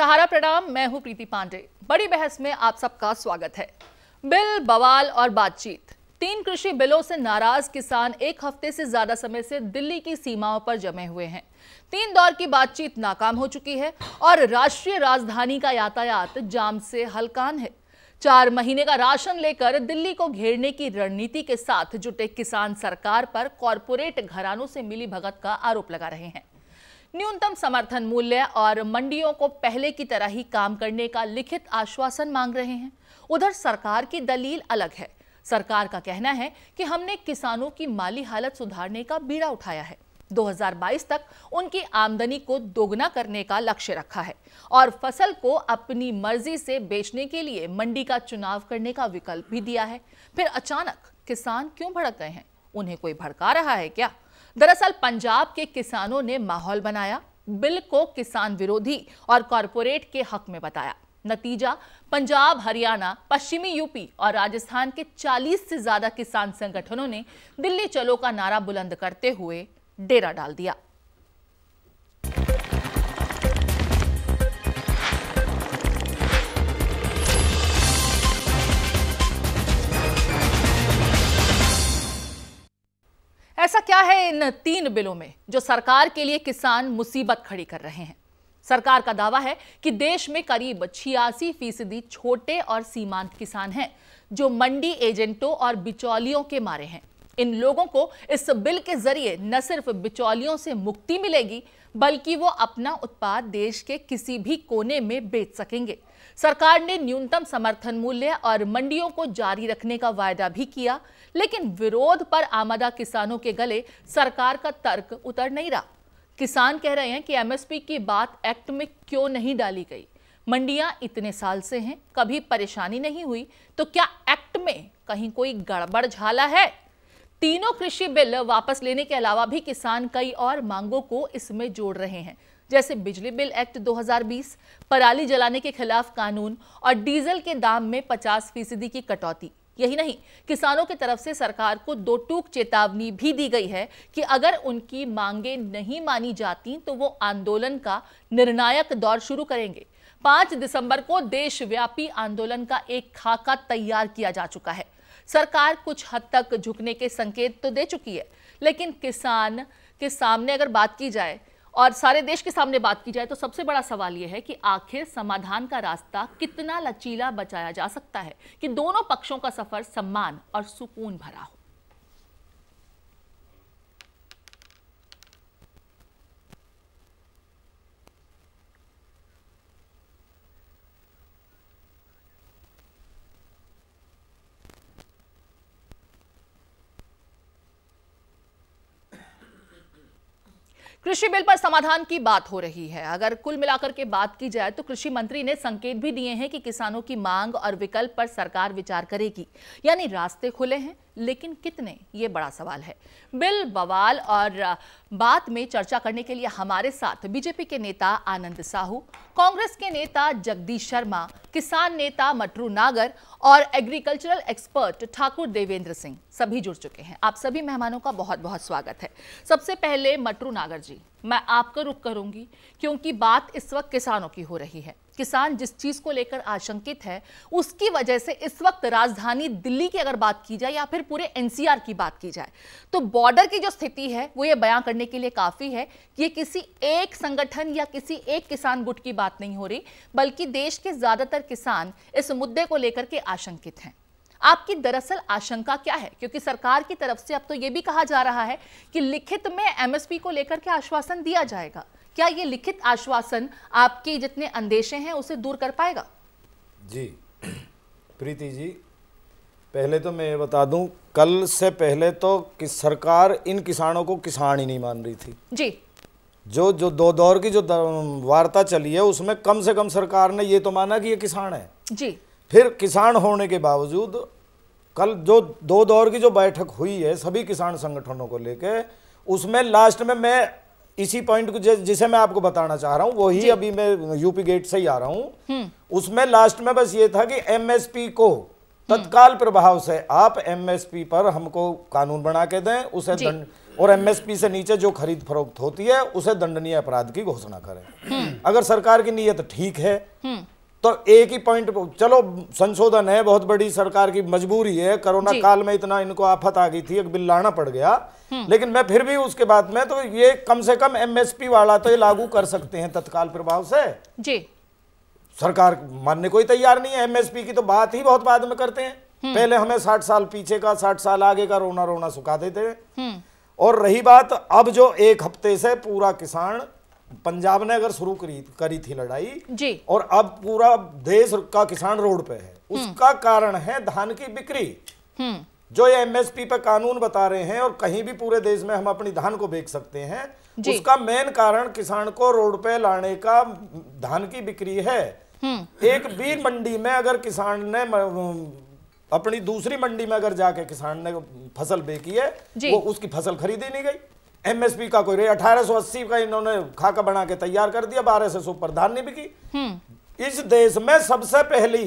सहारा प्रणाम, मैं हूं प्रीति पांडे। बड़ी बहस में आप सबका स्वागत है। बिल, बवाल और बातचीत। 3 कृषि बिलों से नाराज किसान एक हफ्ते से ज्यादा समय से दिल्ली की सीमाओं पर जमे हुए हैं। 3 दौर की बातचीत नाकाम हो चुकी है और राष्ट्रीय राजधानी का यातायात जाम से हलकान है। 4 महीने का राशन लेकर दिल्ली को घेरने की रणनीति के साथ जुटे किसान सरकार पर कॉरपोरेट घरानों से मिली भगत का आरोप लगा रहे हैं। न्यूनतम समर्थन मूल्य और मंडियों को पहले की तरह ही काम करने का लिखित आश्वासन मांग रहे हैं। उधर सरकार की दलील अलग है। सरकार का कहना है कि हमने किसानों की माली हालत सुधारने का बीड़ा उठाया है। 2022 तक उनकी आमदनी को दोगुना करने का लक्ष्य रखा है और फसल को अपनी मर्जी से बेचने के लिए मंडी का चुनाव करने का विकल्प भी दिया है। फिर अचानक किसान क्यों भड़क गए हैं? उन्हें कोई भड़का रहा है क्या? दरअसल पंजाब के किसानों ने माहौल बनाया, बिल को किसान विरोधी और कॉरपोरेट के हक में बताया। नतीजा, पंजाब, हरियाणा, पश्चिमी यूपी और राजस्थान के 40 से ज्यादा किसान संगठनों ने दिल्ली चलो का नारा बुलंद करते हुए डेरा डाल दिया। ऐसा क्या है इन 3 बिलों में जो सरकार के लिए किसान मुसीबत खड़ी कर रहे हैं? सरकार का दावा है कि देश में करीब 86% छोटे और सीमांत किसान हैं जो मंडी एजेंटों और बिचौलियों के मारे हैं। इन लोगों को इस बिल के जरिए न सिर्फ बिचौलियों से मुक्ति मिलेगी बल्कि वो अपना उत्पाद देश के किसी भी कोने में बेच सकेंगे। सरकार ने न्यूनतम समर्थन मूल्य और मंडियों को जारी रखने का वायदा भी किया, लेकिन विरोध पर आमादा किसानों के गले सरकार का तर्क उतर नहीं रहा। किसान कह रहे हैं कि एमएसपी की बात एक्ट में क्यों नहीं डाली गई? मंडियां इतने साल से हैं, कभी परेशानी नहीं हुई, तो क्या एक्ट में कहीं कोई गड़बड़ झाला है? तीनों कृषि बिल वापस लेने के अलावा भी किसान कई और मांगों को इसमें जोड़ रहे हैं, जैसे बिजली बिल एक्ट 2020, पराली जलाने के खिलाफ कानून और डीजल के दाम में 50% की कटौती। यही नहीं, किसानों की तरफ से सरकार को 2 टूक चेतावनी भी दी गई है कि अगर उनकी मांगें नहीं मानी जाती तो वो आंदोलन का निर्णायक दौर शुरू करेंगे। 5 दिसंबर को देशव्यापी आंदोलन का एक खाका तैयार किया जा चुका है। सरकार कुछ हद तक झुकने के संकेत तो दे चुकी है, लेकिन किसान के सामने अगर बात की जाए और सारे देश के सामने बात की जाए तो सबसे बड़ा सवाल यह है कि आखिर समाधान का रास्ता कितना लचीला बचाया जा सकता है कि दोनों पक्षों का सफर सम्मान और सुकून भरा हो। कृषि बिल पर समाधान की बात हो रही है। अगर कुल मिलाकर के बात की जाए तो कृषि मंत्री ने संकेत भी दिए हैं कि किसानों की मांग और विकल्प पर सरकार विचार करेगी, यानी रास्ते खुले हैं, लेकिन कितने, ये बड़ा सवाल है। बिल, बवाल और बात में चर्चा करने के लिए हमारे साथ बीजेपी के नेता आनंद साहू, कांग्रेस के नेता जगदीश शर्मा, किसान नेता मटरू नागर और एग्रीकल्चरल एक्सपर्ट ठाकुर देवेंद्र सिंह सभी जुड़ चुके हैं। आप सभी मेहमानों का बहुत बहुत स्वागत है। सबसे पहले मटरू नागर जी, मैं आपका रुख करूंगी क्योंकि बात इस वक्त किसानों की हो रही है। किसान जिस चीज को लेकर आशंकित है उसकी वजह से इस वक्त राजधानी दिल्ली की अगर बात की जाए या फिर पूरे एनसीआर की बात की जाए तो बॉर्डर की जो स्थिति है वो ये बयां करने के लिए काफी है कि ये किसी एक संगठन या किसी एक किसान गुट की बात नहीं हो रही, बल्कि देश के ज्यादातर किसान इस मुद्दे को लेकर के आशंकित हैं। आपकी दरअसल आशंका क्या है? क्योंकि सरकार की तरफ से अब तो यह भी कहा जा रहा है कि लिखित में एमएसपी को लेकर के आश्वासन दिया जाएगा। क्या ये लिखित आश्वासन आपके जितने अंदेशे हैं उसे दूर कर पाएगा? जी प्रीति जी, पहले तो मैं ये बता दूं, कल से पहले तो कि सरकार इन किसानों को किसान ही नहीं मान रही थी जी। जो 2 दौर की जो वार्ता चली है उसमें कम से कम सरकार ने ये तो माना कि ये किसान है जी। फिर किसान होने के बावजूद कल जो 2 दौर की जो बैठक हुई है सभी किसान संगठनों को लेके, उसमें लास्ट में मैं इसी पॉइंट को जिसे मैं आपको बताना चाह रहा हूं वही अभी मैं यूपी गेट से ही आ रहा हूं, उसमें लास्ट में बस ये था कि एमएसपी को तत्काल प्रभाव से आप एमएसपी पर हमको कानून बना के दें, उसे और एमएसपी से नीचे जो खरीद फरोख्त होती है उसे दंडनीय अपराध की घोषणा करें। अगर सरकार की नीयत ठीक है तो एक ही पॉइंट, चलो संशोधन है, बहुत बड़ी सरकार की मजबूरी है, कोरोना काल में इतना इनको आफत आ गई थी, एक बिल लाना पड़ गया, लेकिन मैं फिर भी उसके बाद में तो ये कम से कम एमएसपी वाला तो ये लागू कर सकते हैं तत्काल प्रभाव से जी। सरकार मानने को ही तैयार नहीं है, एमएसपी की तो बात ही बहुत बाद में करते हैं, पहले हमें 60 साल पीछे का 60 साल आगे का रोना रोना सुखा देते हैं। और रही बात अब जो एक हफ्ते से पूरा किसान, पंजाब ने अगर शुरू करी थी लड़ाई जी, और अब पूरा देश का किसान रोड पे है, उसका कारण है धान की बिक्री। जो ये एमएसपी पे कानून बता रहे हैं और कहीं भी पूरे देश में हम अपनी धान को बेच सकते हैं, उसका मेन कारण किसान को रोड पे लाने का धान की बिक्री है। एक भी मंडी में अगर किसान ने अपनी दूसरी मंडी में अगर जाके किसान ने फसल बेची है, वो उसकी फसल खरीदी नहीं गई। एमएसपी का कोई 1880 का इन्होंने खाका बना के तैयार कर दिया, 1200 पर धान नहीं बिकी। इस देश में सबसे पहली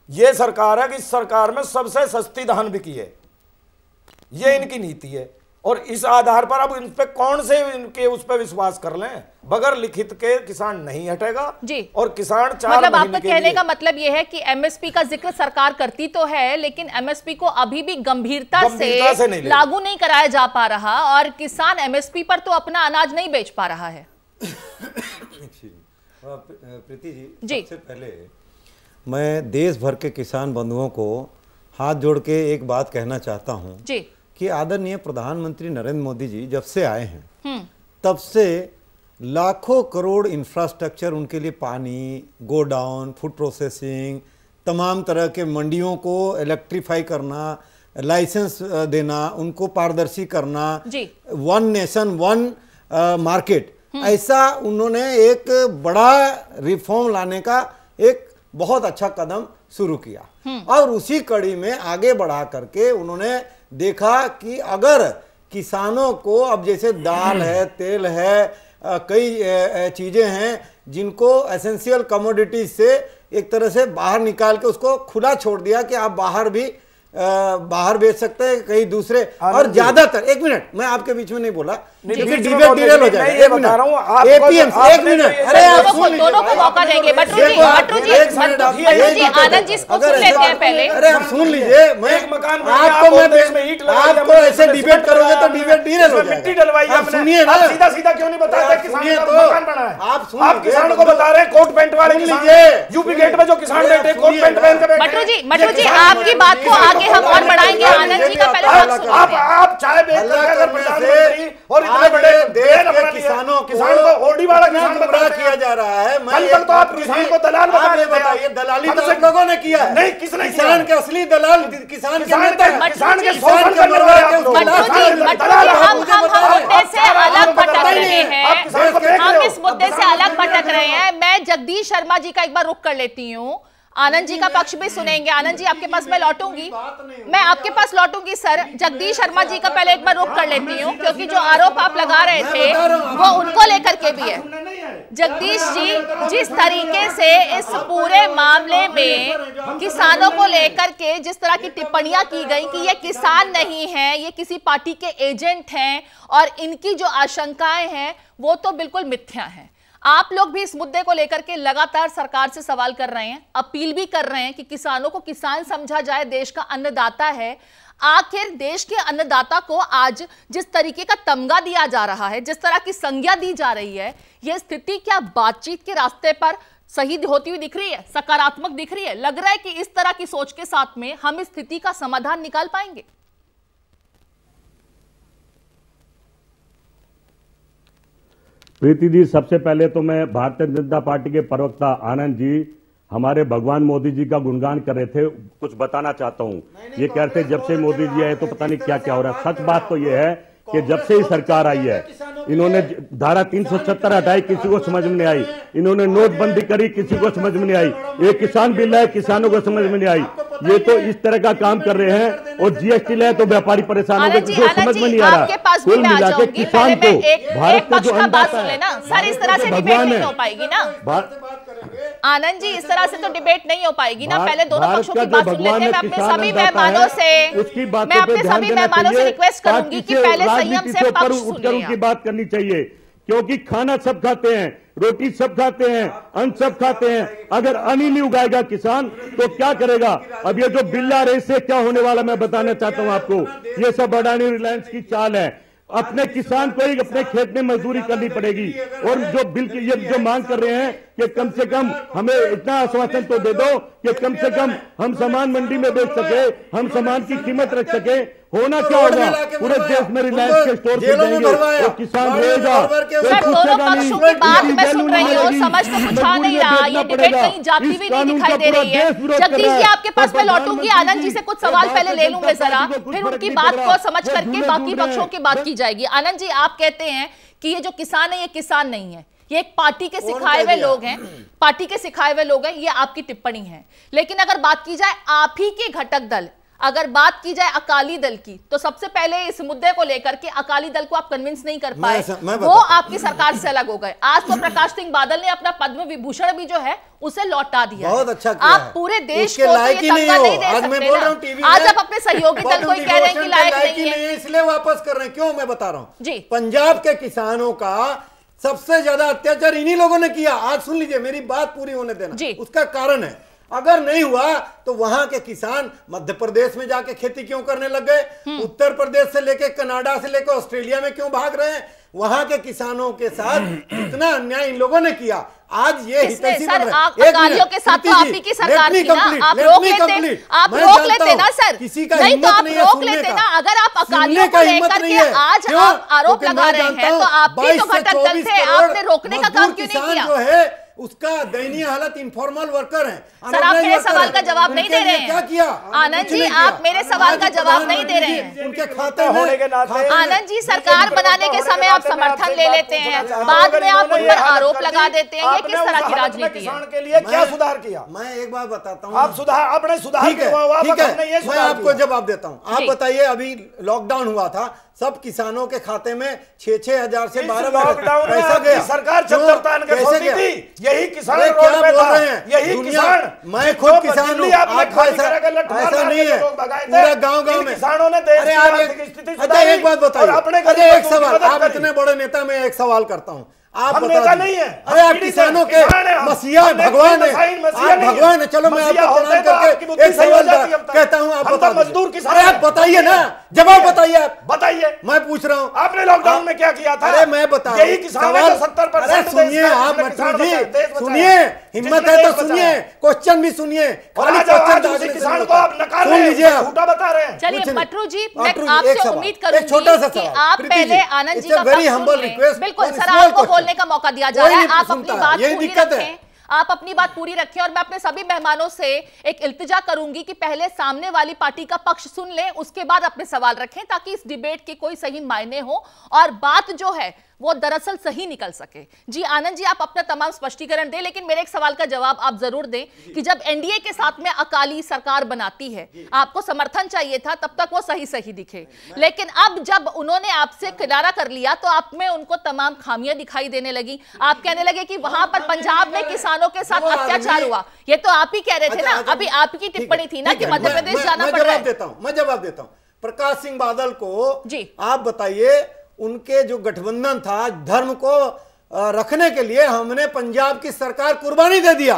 ये सरकार है कि इस सरकार में सबसे सस्ती धान बिकी है, ये इनकी नीति है। और इस आधार पर अब इन पे कौन से इनके उस पर विश्वास कर लें, बगैर लिखित के किसान नहीं हटेगा जी। और किसान 4 मतलब आपका कहने का मतलब यह है कि एमएसपी का जिक्र सरकार करती तो है, लेकिन एमएसपी को अभी भी गंभीरता से लागू नहीं कराया जा पा रहा, और किसान एमएसपी पर तो अपना अनाज नहीं बेच पा रहा है। प्रीति जी, सबसे पहले मैं देश भर के किसान बंधुओं को हाथ जोड़ के एक बात कहना चाहता हूं जी, कि आदरणीय प्रधानमंत्री नरेंद्र मोदी जी जब से आए हैं तब से लाखों करोड़ इंफ्रास्ट्रक्चर उनके लिए, पानी, गोडाउन, फूड प्रोसेसिंग, तमाम तरह के मंडियों को इलेक्ट्रीफाई करना, लाइसेंस देना, उनको पारदर्शी करना, वन नेशन वन मार्केट, ऐसा उन्होंने एक बड़ा रिफॉर्म लाने का एक बहुत अच्छा कदम शुरू किया। और उसी कड़ी में आगे बढ़ा करके उन्होंने देखा कि अगर किसानों को अब जैसे दाल है, तेल है, कई चीजें हैं जिनको एसेंशियल कमोडिटीज से एक तरह से बाहर निकाल के उसको खुला छोड़ दिया कि आप बाहर बेच सकते हैं कहीं दूसरे, और ज्यादातर, एक मिनट मैं आपके बीच में नहीं बोला क्योंकि डिबेट डिरेल हो जाएगा, एक मिनट, एक मिनट, अरे आप दोनों को मौका देंगे। बट्टू जी आनंद जी इसको सुन लेते हैं पहले। अरे आप सुन लीजिए, मैं आपको ऐसे डिबेट करोगे तो डिबेट डिरेल हो जाएगा। आप सुनिए ना, सीधा सीधा क्यों नहीं बताते सुनिए तो आप किसानों को बता रहे हैं कोट पैंट वाले लीजिए, यूपी गेट में जो किसान बैठे कोट पैंट पहन के बैठे। मट्टू जी आपकी बात को आगे हम और बढ़ाएंगे। आनंद जी का पहले आप चाय बेचकर अगर प्रधानमंत्री और इतने बड़े देश के किसानों को ओडी वाला किसान बता किया जा रहा है। कल तक तो आप किसान को दलाल बताइए, दलाली तो आप लोगों ने किया है। नहीं, किसने? किसान के असली दलाल किसान के किसान के हम से अलग भटक रहे हैं, हम इस मुद्दे से अलग भटक रहे हैं। मैं जगदीश शर्मा जी का एक बार रुख कर लेती हूँ, आनंद जी का पक्ष भी सुनेंगे। आनंद जी आपके पास मैं लौटूंगी, मैं आपके पास लौटूंगी सर। जगदीश शर्मा जी का पहले एक बार रुख कर लेती हूँ, क्योंकि जो आरोप आप लगा रहे थे वो उनको लेकर के भी है। जगदीश जी, जिस तरीके से इस पूरे मामले में किसानों को लेकर के जिस तरह की टिप्पणियां की गई कि ये किसान नहीं है, ये किसी पार्टी के एजेंट हैं, और इनकी जो आशंकाएं हैं वो तो बिल्कुल मिथ्या हैं। आप लोग भी इस मुद्दे को लेकर के लगातार सरकार से सवाल कर रहे हैं, अपील भी कर रहे हैं कि किसानों को किसान समझा जाए, देश का अन्नदाता है। आखिर देश के अन्नदाता को आज जिस तरीके का तमगा दिया जा रहा है, जिस तरह की संज्ञा दी जा रही है, यह स्थिति क्या बातचीत के रास्ते पर सही होती हुई दिख रही है, सकारात्मक दिख रही है? लग रहा है कि इस तरह की सोच के साथ में हम इस स्थिति का समाधान निकाल पाएंगे? प्रीति जी, सबसे पहले तो मैं भारतीय जनता पार्टी के प्रवक्ता आनंद जी हमारे भगवान मोदी जी का गुणगान कर रहे थे, कुछ बताना चाहता हूं। ये कह रहे थे जब से मोदी जी आए तो पता नहीं क्या क्या हो रहा है। सच बात तो ये है कि जब से ही सरकार आई है, इन्होंने धारा 370 हटाई, किसी को समझ में नहीं आई। इन्होंने नोटबंदी करी, किसी को समझ में नहीं आई। एक किसान बिल है, किसानों को समझ में नहीं आई। ये तो इस तरह का काम कर रहे हैं। और जीएसटी लाए तो व्यापारी परेशान हो गए, किसी को समझ में नहीं आ रहा। कुल मिला के किसान को भारत का जो अन्नदाता है, भगवान है। आनंद जी, इस तरह से तो डिबेट नहीं हो पाएगी ना। पहले दोनों पक्षों की बात सुन लेते हैं। मैं अपने सभी मेहमानों से रिक्वेस्ट करूंगी कि पहले संयम से पक्ष सुन लें। की बात करनी चाहिए, क्योंकि खाना सब खाते हैं, रोटी सब खाते हैं, अन्न सब खाते हैं। अगर अन्न ही नहीं उगाएगा किसान तो क्या करेगा? अब ये जो बिल्ला रेस से क्या होने वाला मैं बताना चाहता हूं आपको। ये सब अडानी रिलायंस की चाल है। अपने किसान को ही अपने खेत में मजदूरी करनी पड़ेगी। और जो बिल की ये जो मांग कर रहे हैं कि कम से कम हमें इतना आश्वासन तो दे दो कि कम से कम हम सामान मंडी में बेच सके, हम सामान की कीमत रख सके। होना क्या होगा? पूरे देश में रिलायंस के स्टोर खुल जाएंगे और किसान रहेगा, दोनों पक्षों की बात मैं सुन रही हूँ, समझ तो कुछ आ नहीं रहा। ये डिबेट कहीं जाती हुई नहीं दिखाई दे रही है। जगदीश जी, आपके पास मैं लौटूंगी। आनंद जी से कुछ सवाल पहले ले लूं मैं जरा, फिर उनकी बात को समझ करके बाकी पक्षों की बात की जाएगी। आनंद जी, आप कहते हैं कि ये जो किसान है ये किसान नहीं है, ये एक पार्टी के सिखाए हुए लोग हैं, पार्टी के सिखाए हुए लोग हैं, ये आपकी टिप्पणी है। लेकिन अगर बात की जाए आप ही के घटक दल, अगर बात की जाए अकाली दल की, तो सबसे पहले इस मुद्दे को लेकर के अकाली दल को आप कन्विंस नहीं कर पाए, वो आपकी सरकार से अलग हो गए। आज तो प्रकाश सिंह बादल ने अपना पद्म विभूषण भी जो है उसे लौटा दिया। बहुत अच्छा किया आप पूरे देश को तो ये तमगा नहीं दे सकते ना। आज आप अपने सहयोगी दल को ही कह रहे हैं कि लायक नहीं है, इसलिए वापस कर रहे हैं। क्यों? मैं बता रहा हूं जी। पंजाब के किसानों का सबसे ज्यादा अत्याचार इन्हीं लोगों ने किया। आज सुन लीजिए, मेरी बात पूरी होने देना। उसका कारण है, अगर नहीं हुआ तो वहां के किसान मध्य प्रदेश में जाके खेती क्यों करने लग गए? उत्तर प्रदेश से लेके कनाडा से लेकर ऑस्ट्रेलिया में क्यों भाग रहे हैं? वहां के किसानों के साथ इतना अन्याय इन लोगों ने किया। आज ये हितैषी बन रहे हैं। अकालियों के साथ तो आप ही की सरकार थी ना, आप रोक लेते ना सर। किसी का नहीं तो आप रोक लेते ना। अगर आप अकालियों को लेकर के आज आप आरोप लगा रहे हैं तो आप भी तो घटक दल थे, आपने रोकने का काम क्यों नहीं किया? जो है उसका दयनीय हालत इनफॉर्मल वर्कर है। सर, आप मेरे सवाल का जवाब नहीं दे रहे हैं। क्या किया आनंद जी? आप मेरे सवाल का जवाब नहीं दे रहे हैं। उनके खाते होने के नाते आनंद जी, सरकार बनाने के समय आप समर्थन ले लेते हैं, बाद में आप उन पर आरोप लगा देते हैं। ये किस तरह की राजनीति है? किसान के लिए क्या सुधार किया? मैं एक बार बताता हूँ। आप सुधार अपने सुधार, ठीक है, मैं आपको जवाब देता हूँ। आप बताइए, अभी लॉकडाउन हुआ था, सब किसानों के खाते में 6-6 हजार से 12,000 पैसा गया। सरकार कैसे गया? यही किसान क्या बोल रहे हैं? यही किसान, मैं खुद किसान हूँ। आपको ऐसा नहीं है। पूरा गांव में किसानों ने अरे एक बात बताइए, अरे एक सवाल, आप इतने बड़े नेता में एक सवाल करता हूँ, आप नेता नहीं है। अरे आप किसानों के मसीहा भगवान है, आप भगवान है। चलो मैं आपको प्रणाम करके एक सवाल कहता हूँ, आप बता मजदूर किसान। अरे आप बताइए ना, जवाब बताइए। आप बताइए, मैं पूछ रहा हूँ आपने लॉकडाउन में क्या किया था? अरे मैं बता यही किसान 70%। सुनिए आप मटरू जी, सुनिए, हिम्मत है तो सुनिए, क्वेश्चन भी सुनिए। किसान को आप नकार रहे हैं, झूठा बता रहे हैं। चलिए मटरू जी, मैं आपसे उम्मीद करूंगी कि आप पहले आनंद जी का बिल्कुल सर, आपको बोलने का मौका दिया जा रहा है। आप अपनी बात पूरी रखें, आप अपनी बात पूरी रखें। और मैं अपने सभी मेहमानों से एक इल्तिजा करूंगी कि पहले सामने वाली पार्टी का पक्ष सुन लें, उसके बाद अपने सवाल रखें, ताकि इस डिबेट के कोई सही मायने हो और बात जो है वो दरअसल सही निकल सके। जी आनंद जी, आप अपना तमाम स्पष्टीकरण दें, लेकिन मेरे एक सवाल का जवाब आप जरूर दें कि जब एनडीए के साथ में अकाली सरकार बनाती है, आपको समर्थन चाहिए था, तब तक वो सही सही दिखे, लेकिन अब जब उन्होंने आपसे किनारा कर लिया तो आप में उनको तमाम खामियां दिखाई देने लगी। आप कहने लगे कि वहां पर पंजाब में किसानों के साथ अत्याचार हुआ। ये तो आप ही कह रहे थे ना, अभी आपकी टिप्पणी थी ना कि मध्य प्रदेश जाना पड़ रहा है। मैं जवाब देता हूं। प्रकाश सिंह बादल को जी आप बताइए, उनके जो गठबंधन था धर्म को रखने के लिए हमने पंजाब की सरकार कुर्बानी दे दिया।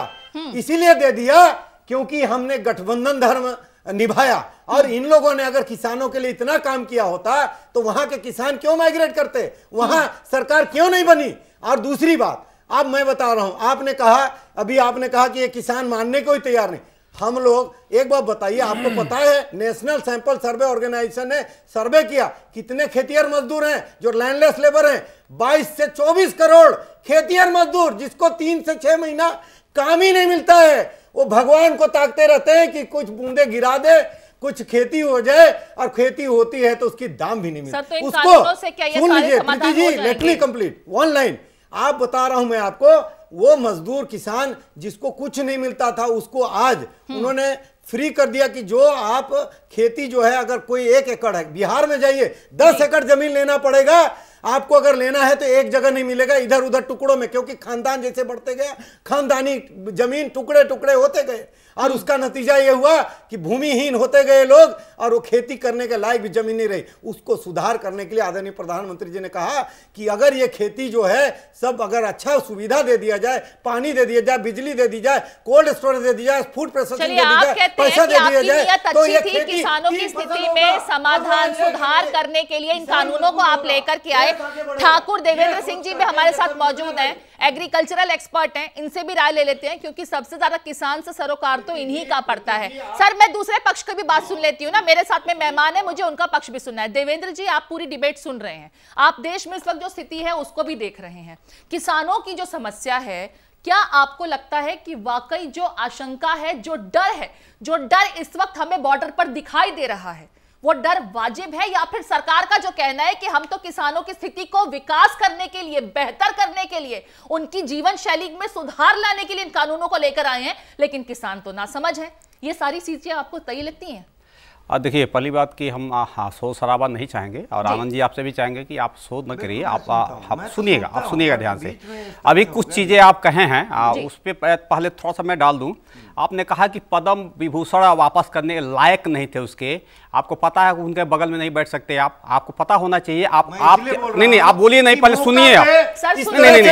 इसीलिए दे दिया क्योंकि हमने गठबंधन धर्म निभाया। और इन लोगों ने अगर किसानों के लिए इतना काम किया होता तो वहां के किसान क्यों माइग्रेट करते, वहां सरकार क्यों नहीं बनी। और दूसरी बात, अब मैं बता रहा हूं, आपने कहा कि ये किसान मानने को ही तैयार नहीं। हम लोग एक बात बताइए, आपको पता है नेशनल सैंपल सर्वे ऑर्गेनाइजेशन ने सर्वे किया, कितने खेतिहर मजदूर हैं जो लैंडलेस लेबर हैं? 22 से 24 करोड़ खेतिहर मजदूर, जिसको 3 से 6 महीना काम ही नहीं मिलता है। वो भगवान को ताकते रहते हैं कि कुछ बूंदे गिरा दे, कुछ खेती हो जाए, और खेती होती है तो उसकी दाम भी नहीं मिलता। उसको सुन लीजिए Preeti ji, let me complete one line. आप बता रहा हूं मैं आपको, वो मजदूर किसान जिसको कुछ नहीं मिलता था, उसको आज उन्होंने फ्री कर दिया कि जो आप खेती जो है, अगर कोई 1 एकड़ है, बिहार में जाइए 10 एकड़ जमीन लेना पड़ेगा, आपको अगर लेना है तो एक जगह नहीं मिलेगा, इधर उधर टुकड़ों में, क्योंकि खानदान जैसे बढ़ते गए, खानदानी जमीन टुकड़े टुकड़े होते गए और उसका नतीजा यह हुआ कि भूमिहीन होते गए लोग और वो खेती करने के लायक भी जमीन नहीं रही। उसको सुधार करने के लिए आदरणीय प्रधानमंत्री जी ने कहा कि अगर ये खेती जो है सब अगर अच्छा सुविधा दे दिया जाए, पानी दे दिया जाए, बिजली दे दी जाए, कोल्ड स्टोरेज दे दी जाए, फूड प्रोसेसिंग दे दी जाए, पैसा दे दिया जाए, तो ये खेती किसानों की स्थिति में समाधान सुधार करने के लिए इन कानूनों को आप लेकर के आए। ठाकुर देवेंद्र सिंह जी भी हमारे साथ मौजूद हैं, एग्रीकल्चरल एक्सपर्ट हैं, इनसे भी राय ले लेते हैं क्योंकि सबसे ज्यादा किसान से सरोकार तो इन्हीं का पड़ता है। सर, मैं दूसरे पक्ष की भी बात सुन लेती हूँ ना, मेरे साथ में मेहमान है, मुझे उनका पक्ष भी सुनना है। देवेंद्र जी, आप पूरी डिबेट सुन रहे हैं, आप देश में इस वक्त जो स्थिति है उसको भी देख रहे हैं, किसानों की जो समस्या है, क्या आपको लगता है कि वाकई जो आशंका है, जो डर इस वक्त हमें बॉर्डर पर दिखाई दे रहा है, वो डर वाजिब है, या फिर सरकार का जो कहना है कि हम तो किसानों की स्थिति को विकास करने के लिए, बेहतर करने के लिए, उनकी जीवन शैली में सुधार लाने के लिए इन कानूनों को लेकर आए हैं, लेकिन किसान तो नासमझ है? ये सारी चीजें आपको तय लगती हैं? देखिए, पहली बात कि हम शोर शराबा नहीं चाहेंगे और आनंद जी आपसे भी चाहेंगे कि आप शोध न करिए, आप सुनिएगा ध्यान से। अभी कुछ चीज़ें आप कहे हैं, उस पर पहले थोड़ा सा मैं डाल दूं। आपने कहा कि पद्म विभूषण वापस करने के लायक नहीं थे उसके, आपको पता है उनके बगल में नहीं बैठ सकते आप, आपको पता होना चाहिए। आप नहीं आप बोलिए नहीं, पहले सुनिए आप। नहीं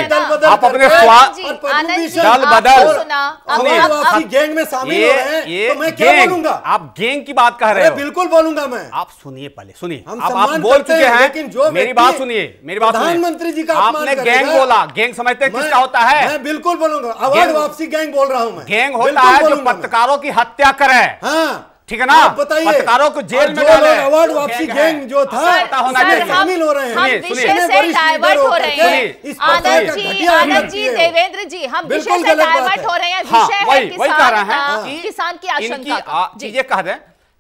आप अपने दल बदल गैंग में शामिल हो रहे हैं, तो मैं क्या बोलूंगा? आप गैंग की बात कह रहे हो, बिल्कुल बोलूंगा मैं। आप सुनिए, पहले सुनिए, आप बोल चुके हैं, लेकिन जो मेरी बात सुनिए, प्रधानमंत्री जी का आपने गैंग बोला, गैंग समझते हैं किसका होता है? मैं बिल्कुल बोलूंगा, अवार्ड वापसी गैंग बोल रहा हूं मैं। गैंग होता है जो पत्रकारों की हत्या करे, ठीक है ना, पत्रकारों को जेल में डाले। अवार्ड वापसी गैंग जो था, शामिल हो रहे हैं, हम विषय से डाइवर्ट हो रहे हैं। आनंद जी, देवेंद्र जी, हम विषय से डाइवर्ट हो रहे हैं। विषय है किसान की आशंका, चीजें कह दें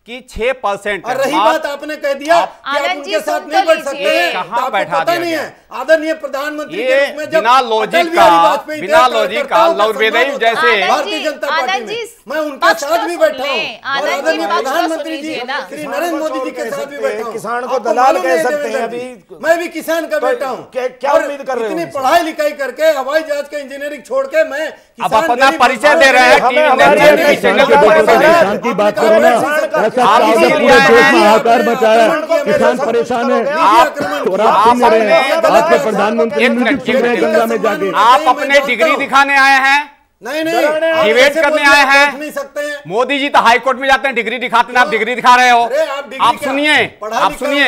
कि 6%। और रही बात आपने कह दिया कि आप उनके साथ नहीं बैठ सकते हैं, कहां बैठा दिया नहीं है? आदरणीय प्रधानमंत्री के रूप में जब बिना लॉजिक का लौरवेदेव जैसे भारतीय जनता पार्टी में मैं उनके साथ भी बैठा हूं, और आदरणीय प्रधानमंत्री जी श्री नरेंद्र मोदी जी के साथ भी बैठा हूं। किसान को दलाल कह सकते हैं, अभी मैं भी किसान का बेटा हूं। क्या उम्मीद कर रहे हो? इतनी पढ़ाई लिखाई करके, हवाई जहाज का इंजीनियरिंग छोड़ के मैं अब अपना परिचय दे रहे हैं। किसान की बात करो ना, पूरे देश में हाहाकार बचाया, किसान परेशान है और आप सुन रहे हैं, आपके प्रधानमंत्री गंगा में जाके। आप अपने डिग्री दिखाने आए हैं? नहीं डिबेट करने आए हैं? नहीं सकते हैं। मोदी जी तो हाई कोर्ट में जाते हैं, डिग्री दिखाते हैं, आप डिग्री दिखा रहे हो। आप सुनिए, आप सुनिए,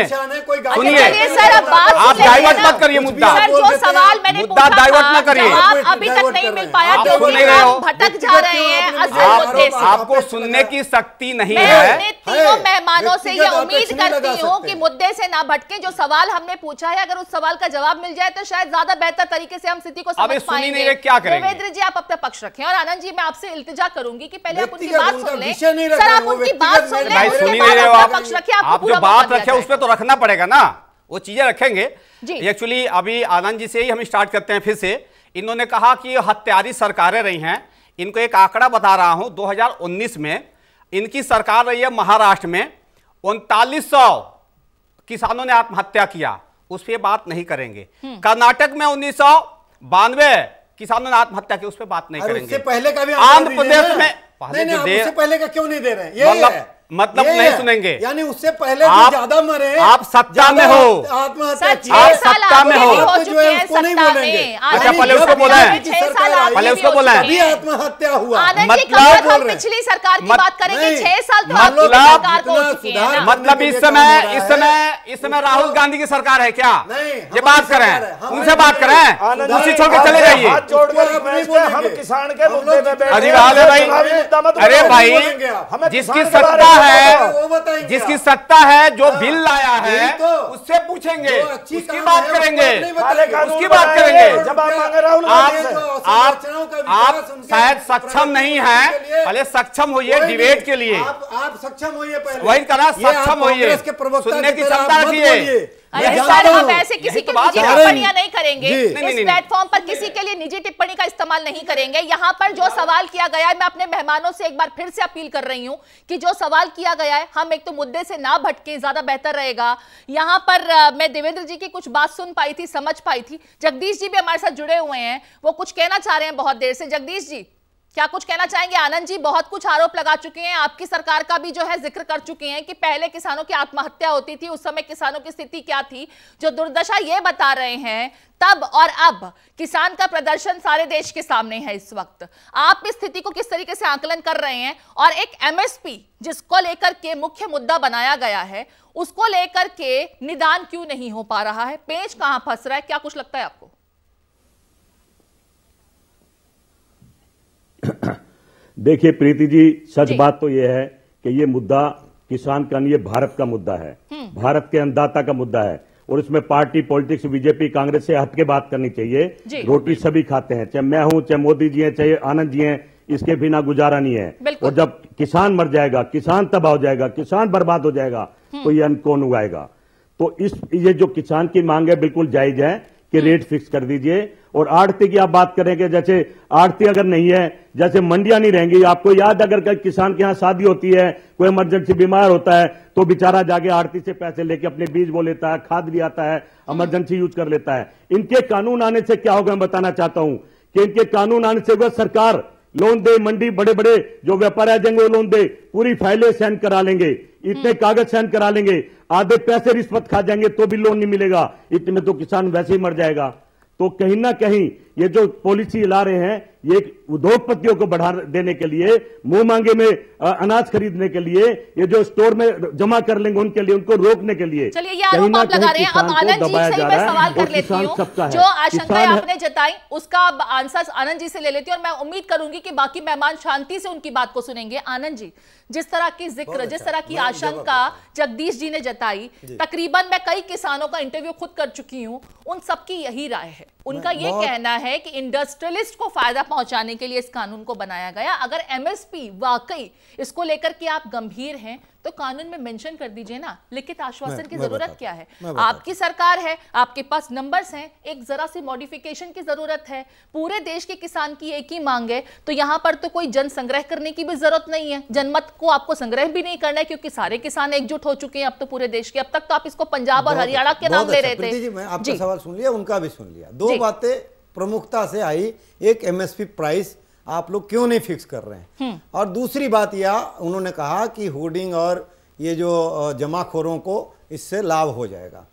आप डाइवर्ट मत करिए मुद्दा, जो सवाल मैंने मुद्दा डाइवर्ट मत करिए। अभी तक नहीं मिल पाया क्योंकि आप भटक जा रहे हैं असल मुद्दे से। आपको सुनने की शक्ति नहीं है। मैं तीनों मेहमानों से ये उम्मीद करती हूँ कि मुद्दे से ना भटके। जो सवाल हमने पूछा है, अगर उस सवाल का जवाब मिल जाए तो शायद ज्यादा बेहतर तरीके से हम स्थिति को समझ पाएंगे। देवेंद्र जी, आप अपना पक्ष रखें, और आनंद जी, मैं आपसे इल्तिजा करूंगी कि पहले आप उनकी बात सुन लें। सर, आप उनकी बात सुन लें, उसके बाद अपना पक्ष रखें। आप जो बात रखे उस पर तो रखना पड़ेगा ना, वो चीजें रखेंगे। एक्चुअली अभी आनंद जी से ही हम स्टार्ट करते हैं फिर से। इन्होंने कहा कि हत्यारी सरकारें रही हैं। इनको एक आंकड़ा बता रहा हूं, 2019 में इनकी सरकार रही है महाराष्ट्र में, 3900 किसानों ने आत्महत्या किया, उस पर बात नहीं करेंगे। कर्नाटक में 1992 किसानों ने आत्महत्या की, उस पर बात नहीं करेंगे। उससे पहले का भी आंध्र प्रदेश में उससे पहले का क्यों नहीं दे रहे हैं? मतलब नहीं सुनेंगे, यानी उससे पहले जो ज्यादा मरे, आप सत्ता में हो, आत्महत्या की, आप सत्ता में हो, जो है उसको नहीं बोलेंगे। अच्छा, पहले उसको बोला है, पहले उसको बोला है, अभी आत्महत्या हुआ। मतलब हम पिछली सरकार की बात करेंगे, 6 साल तो सरकार को हो चुकी है। मतलब इस समय राहुल गांधी की सरकार है क्या? ये बात करें, उनसे बात करें, उसी छोड़ के चले जाइए। हम किसान के मुद्दे पे अरे भाई, जिसकी सत्ता है, जिसकी सत्ता है, जो बिल लाया है, उससे पूछेंगे, उसकी बात करेंगे, उसकी बात करेंगे। जब आप मांग राहुल आप शायद सक्षम नहीं है, पहले सक्षम होइए डिबेट के लिए। आप सक्षम होइए, पहले वही करा, सक्षम होइए, सुनने की क्षमता रखिए। सर, हम ऐसे किसी की निजी टिप्पणियां नहीं करेंगे, इस प्लेटफॉर्म पर किसी के लिए निजी टिप्पणी का इस्तेमाल नहीं करेंगे। यहाँ पर जो सवाल किया गया है, मैं अपने मेहमानों से एक बार फिर से अपील कर रही हूं कि जो सवाल किया गया है हम एक तो मुद्दे से ना भटके, ज्यादा बेहतर रहेगा। यहाँ पर मैं देवेंद्र जी की कुछ बात सुन पाई थी, समझ पाई थी। जगदीश जी भी हमारे साथ जुड़े हुए हैं, वो कुछ कहना चाह रहे हैं बहुत देर से। जगदीश जी क्या कुछ कहना चाहेंगे? आनंद जी बहुत कुछ आरोप लगा चुके हैं, आपकी सरकार का भी जो है जिक्र कर चुके हैं कि पहले किसानों की आत्महत्या होती थी, उस समय किसानों की स्थिति क्या थी। जो दुर्दशा ये बता रहे हैं तब और अब, किसान का प्रदर्शन सारे देश के सामने है इस वक्त। आप इस स्थिति को किस तरीके से आकलन कर रहे हैं? और एक एमएसपी जिसको लेकर के मुख्य मुद्दा बनाया गया है, उसको लेकर के निदान क्यों नहीं हो पा रहा है? पेंच कहां फंस रहा है? क्या कुछ लगता है आपको? देखिए प्रीति जी, सच बात तो यह है कि ये मुद्दा किसान का नहीं, ये भारत का मुद्दा है, भारत के अन्नदाता का मुद्दा है। और इसमें पार्टी पॉलिटिक्स, बीजेपी कांग्रेस से हट के बात करनी चाहिए। रोटी सभी खाते हैं, चाहे मैं हूं, चाहे मोदी जी हैं, चाहे आनंद जी हैं, इसके बिना गुजारा नहीं है। और जब किसान मर जाएगा, किसान तबाह हो जाएगा, किसान बर्बाद हो जाएगा, तो ये अन्न कौन उगाएगा? तो ये जो किसान की मांग है बिल्कुल जायज है कि रेट फिक्स कर दीजिए। और आड़ती की आप बात करेंगे, जैसे आड़ती अगर नहीं है, जैसे मंडियां नहीं रहेंगी। आपको याद, अगर किसान के यहां शादी होती है, कोई इमरजेंसी बीमार होता है, तो बेचारा जाके आड़ती से पैसे लेके अपने बीज बो लेता है, खाद भी आता है, इमरजेंसी यूज कर लेता है। इनके कानून आने से क्या होगा मैं बताना चाहता हूं कि इनके कानून आने से वह सरकार लोन दे, मंडी बड़े बड़े जो व्यापारी आ जाएंगे वो लोन दे, पूरी फाइलें साइन करा लेंगे, इतने कागज साइन करा लेंगे, आधे पैसे रिश्वत खा जाएंगे तो भी लोन नहीं मिलेगा, इतने तो किसान वैसे ही मर जाएगा। तो कहीं ना कहीं ये जो पॉलिसी ला रहे हैं, ये उद्योगपतियों को बढ़ा देने के लिए, मुंह मांगे में अनाज खरीदने के लिए, ये जो स्टोर में जमा कर लेंगे उनके लिए, उनको रोकने के लिए। चलिए ये आरोप आप लगा रहे हैं। अब आनंद जी से मैं सवाल कर लेती हूँ, जो आशंकाएं आपने जताई उसका आंसर आनंद जी से ले लेती हूँ, और मैं उम्मीद करूंगी कि बाकी मेहमान शांति से उनकी बात को सुनेंगे। आनंद जी, जिस तरह की जिक्र, जिस तरह की आशंका जगदीश जी ने जताई, तकरीबन मैं कई किसानों का इंटरव्यू खुद कर चुकी हूं, उन सबकी यही राय है। उनका ये कहना है कि इंडस्ट्रियलिस्ट को फायदा पहुंचाने के लिए इस कानून को बनाया गया। अगर एमएसपी वाकई इसको लेकर के आप गंभीर हैं तो कानून में मेंशन कर दीजिए ना, लिखित आश्वासन की जरूरत क्या है? आपकी सरकार है, आपके पास नंबर्स हैं, एक जरा सी मॉडिफिकेशन की जरूरत है। पूरे देश के किसान की एक ही मांग है, तो यहां पर तो कोई जन संग्रह करने की भी जरूरत नहीं है, जनमत को आपको संग्रह भी नहीं करना है, क्योंकि सारे किसान एकजुट हो चुके हैं अब तो पूरे देश के। अब तक तो आप इसको पंजाब और हरियाणा के नाम ले रहे थे। मैं आपका सवाल सुन लिया, उनका भी सुन लिया। दो बातें प्रमुखता से आई, एक एमएसपी प्राइस आप लोग क्यों नहीं फिक्स कर रहे हैं, और दूसरी बात यह उन्होंने कहा कि होर्डिंग और ये जो जमाखोरों को इससे लाभ हो जाएगा।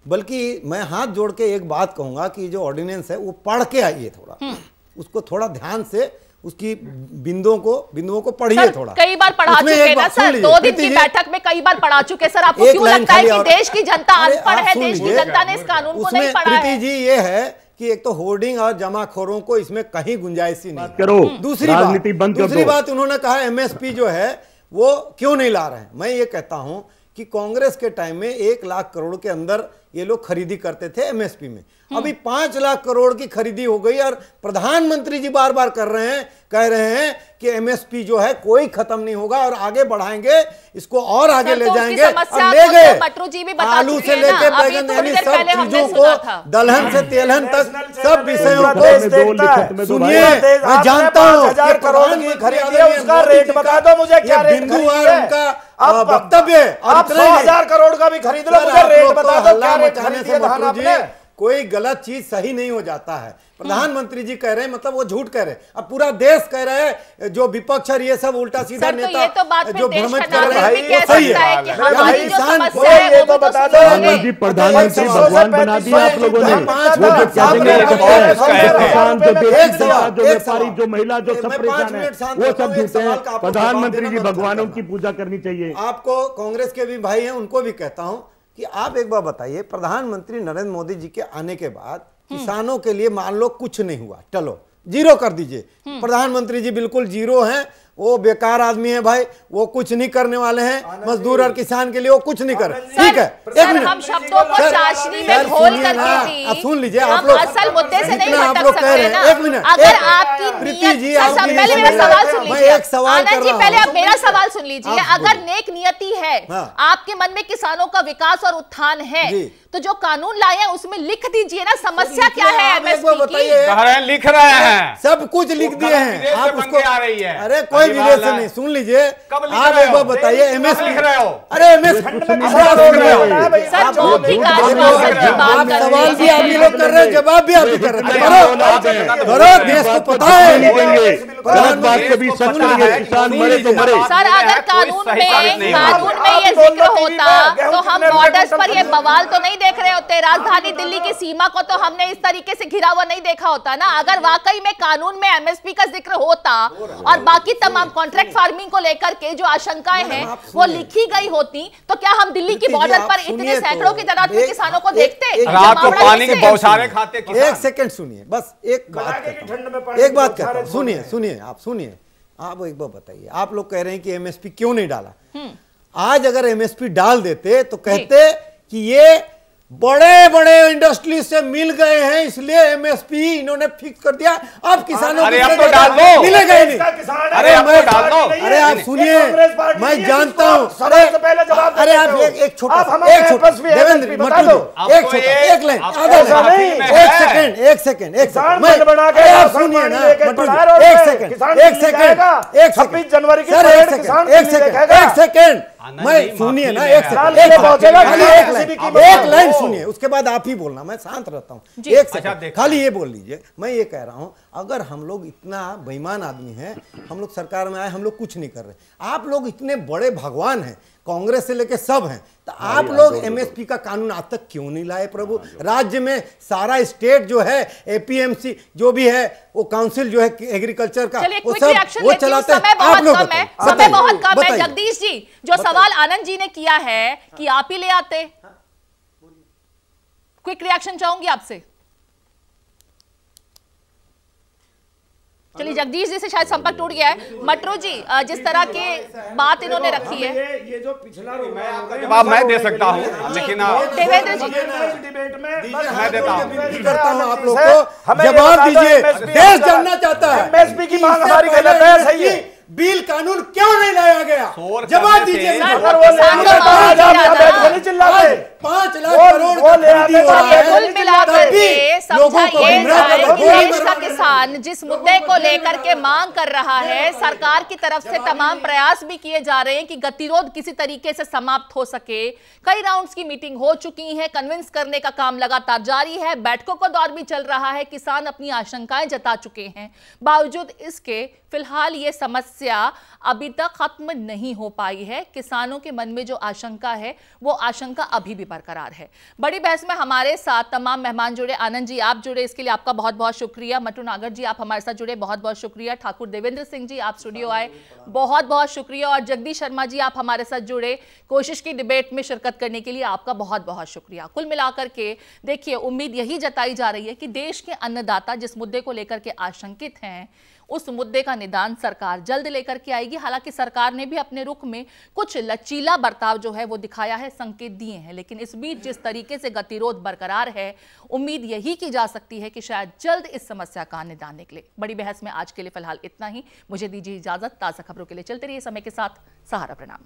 बल्कि मैं हाथ जोड़ के एक बात कहूंगा कि जो ऑर्डिनेंस है वो पढ़ के आइए, थोड़ा उसको थोड़ा ध्यान से उसकी बिंदुओं को पढ़िए थोड़ा। कई बार पढ़ा चुके ना सर, 2 दिन की बैठक में कई बार पढ़ा चुके सर। आपको क्यों लगता है कि देश की जनता अनपढ़ है, देश की जनता ने इस कानून को नहीं पढ़ा है? जी ये है कि एक तो होर्डिंग और जमाखोरों को इसमें कहीं गुंजाइश ही नहीं करो। दूसरी बात उन्होंने कहा एमएसपी जो है वो क्यों नहीं ला रहे हैं। मैं ये कहता हूं कि कांग्रेस के टाइम में 1 लाख करोड़ के अंदर ये लोग खरीदी करते थे एमएसपी में, अभी 5 लाख करोड़ की खरीदी हो गई, और प्रधानमंत्री जी बार बार कह रहे हैं कि एमएसपी जो है कोई खत्म नहीं होगा और आगे बढ़ाएंगे, इसको और आगे ले जाएंगे। और ले गए आलू से लेके बैगन, यानी सब चीजों को, दलहन से तेलहन तक सब विषयों को सुनिए। मैं जानता हूँ 1000 करोड़ की खरीदी है, उसका रेट बता दो मुझे, क्या रेट है उनका वक्तव्य। आप 100,000 करोड़ का भी खरीद लो, मुझे रेट बता दो क्या रेट खरीदी है धान आपने। कोई गलत चीज सही नहीं हो जाता है। प्रधानमंत्री जी कह रहे हैं, मतलब वो झूठ कह रहे हैं, अब पूरा देश कह रहे हैं, जो विपक्ष और ये सब उल्टा सीधा नेता जो भ्रमण कर रहे हैं वो सही है। किसान को ये तो बता दो जी, प्रधानमंत्री भगवान बना दिया आप लोगों ने। व्यापारी, जो महिला, जो सब परेशान है, वो सब झूठे हैं। प्रधानमंत्री जी भगवान, उनकी पूजा करनी चाहिए। आपको कांग्रेस के भी भाई हैं, उनको भी कहता हूं कि आप एक बार बताइए, प्रधानमंत्री नरेंद्र मोदी जी के आने के बाद किसानों के लिए मान लो कुछ नहीं हुआ, चलो जीरो कर दीजिए, प्रधानमंत्री जी बिल्कुल जीरो हैं, वो बेकार आदमी है भाई, वो कुछ नहीं करने वाले हैं मजदूर और किसान के लिए, वो कुछ नहीं कर रहे। ठीक है, एक मिनट, हम शब्दों को चाशनी में घोल करके भी अब सुन लीजिए, आप लोग असल मुद्दे से नहीं आप भटक लोग कह सकते रहे हैं। ना। एक मिनट, अगर आपकी प्रीति जी, पहले मेरा सवाल सुन लीजिए, एक सवाल कर रहा हूं। पहले आप मेरा सवाल सुन लीजिए। अगर नेक नियति है, आपके मन में किसानों का विकास और उत्थान है, तो जो कानून लाए हैं उसमें लिख दीजिए ना, समस्या क्या है एमएसपी की? लिख रहे हैं, सब कुछ लिख दिए हैं, आप उसको आ रही है। अरे कोई विदेश नहीं, सुन लीजिए, आप एक बार बताइए एमएसपी लिख रहे हो? अरे एमएसपी सवाल भी आप ही लोग कर रहे हैं, जवाब भी आप ही कर रहे हैं। करो, देश को पता है। सर अगर कानून में ये जिक्र होता तो हम बॉर्डर्स पर ये बवाल तो नहीं देख रहे होते, राजधानी दिल्ली की सीमा को तो हमने इस तरीके से घिरा हुआ नहीं देखा होता ना। अगर वाकई में कानून में एमएसपी का जिक्र होता और बाकी तमाम कॉन्ट्रैक्ट फार्मिंग को लेकर के जो आशंकाएं हैं वो लिखी गई होती, तो क्या हम दिल्ली की बॉर्डर पर इतने सैकड़ों की तादाद में किसानों को देखते? रात को पानी के बौछारें खाते किसान। एक सेकंड सुनिए, बस एक बात कहता हूं, सुनिए, आप सुनिए, आप एक बार बताइए, आप लोग कह रहे हैं कि एमएसपी क्यों नहीं डाला? आज अगर एमएसपी डाल देते तो कहते कि ये बड़े बड़े इंडस्ट्री से मिल गए हैं इसलिए एमएसपी इन्होंने फिक्स कर दिया, अब किसानों को मिलेगा ही नहीं। अरे आप सुनिए, मैं जानता हूं, अरे आप एक छोटा देवेंद्र एक लाइन, एक सेकंड आप सुनिए ना, एक सेकंड मैं सुनिए ना, एक लाइन सुनिए, उसके बाद आप ही बोलना, मैं शांत रहता हूं। एक सेकंड खाली ये बोल लीजिए। मैं ये कह रहा हूं, अगर हम लोग इतना बेईमान आदमी हैं, हम लोग सरकार में आए, हम लोग कुछ नहीं कर रहे, आप लोग इतने बड़े भगवान हैं, कांग्रेस से लेके सब हैं, तो आप लोग एमएसपी का कानून आज तक क्यों नहीं लाए प्रभु? राज्य में सारा स्टेट जो है, एपीएमसी जो भी है, वो काउंसिल जो है एग्रीकल्चर का, वो सब वो चलाते हैं। आप लोग समय बहुत कम है। जगदीश जी, जो सवाल आनंद जी ने किया है कि आप ही ले आते, क्विक रिएक्शन चाहूंगी आपसे। चलिए, जगदीश जी से शायद संपर्क टूट गया है। मटरू जी, जिस तरह की बात इन्होंने रखी है, ये जो पिछला जवाब मैं दे सकता हूं, लेकिन देवेंद्र जी डिबेट में मैं देता हूं, आप लोग को जवाब दीजिए। देश जानना चाहता है एमएसपी की मांग हमारी गलत है, सही है, बिल कानून क्यों नहीं लाया गया? जवाब दीजिए। 5 लाख करोड़ देश का किसान जिस मुद्दे को लेकर के मांग कर रहा है, सरकार की तरफ से तमाम प्रयास भी किए जा रहे हैं कि गतिरोध किसी तरीके से समाप्त हो सके। कई राउंड्स की मीटिंग हो चुकी है, कन्विंस करने का काम लगातार जारी है, बैठकों का दौर भी चल रहा है, किसान अपनी आशंकाएं जता चुके हैं। बावजूद इसके फिलहाल ये समस्या अभी तक खत्म नहीं हो पाई है। किसानों के मन में जो आशंका है वो आशंका अभी भी बरकरार है। बड़ी बहस में हमारे साथ तमाम मेहमान जुड़े। आनंद जी आप जुड़े, इसके लिए आपका बहुत बहुत शुक्रिया। मटू नागर जी आप हमारे साथ जुड़े, बहुत बहुत शुक्रिया। ठाकुर देवेंद्र सिंह जी आप स्टूडियो आए, बहुत बहुत शुक्रिया। और जगदीश शर्मा जी आप हमारे साथ जुड़े, कोशिश की डिबेट में शिरकत करने के लिए आपका बहुत बहुत शुक्रिया। कुल मिलाकर के देखिए, उम्मीद यही जताई जा रही है कि देश के अन्नदाता जिस मुद्दे को लेकर के आशंकित हैं, उस मुद्दे का निदान सरकार जल्द लेकर के आएगी। हालांकि सरकार ने भी अपने रुख में कुछ लचीला बर्ताव जो है वो दिखाया है, संकेत दिए हैं, लेकिन इस बीच जिस तरीके से गतिरोध बरकरार है, उम्मीद यही की जा सकती है कि शायद जल्द इस समस्या का निदान निकले। बड़ी बहस में आज के लिए फिलहाल इतना ही। मुझे दीजिए इजाजत। ताज़ा खबरों के लिए चलते रहिए समय के साथ। सहारा। प्रणाम।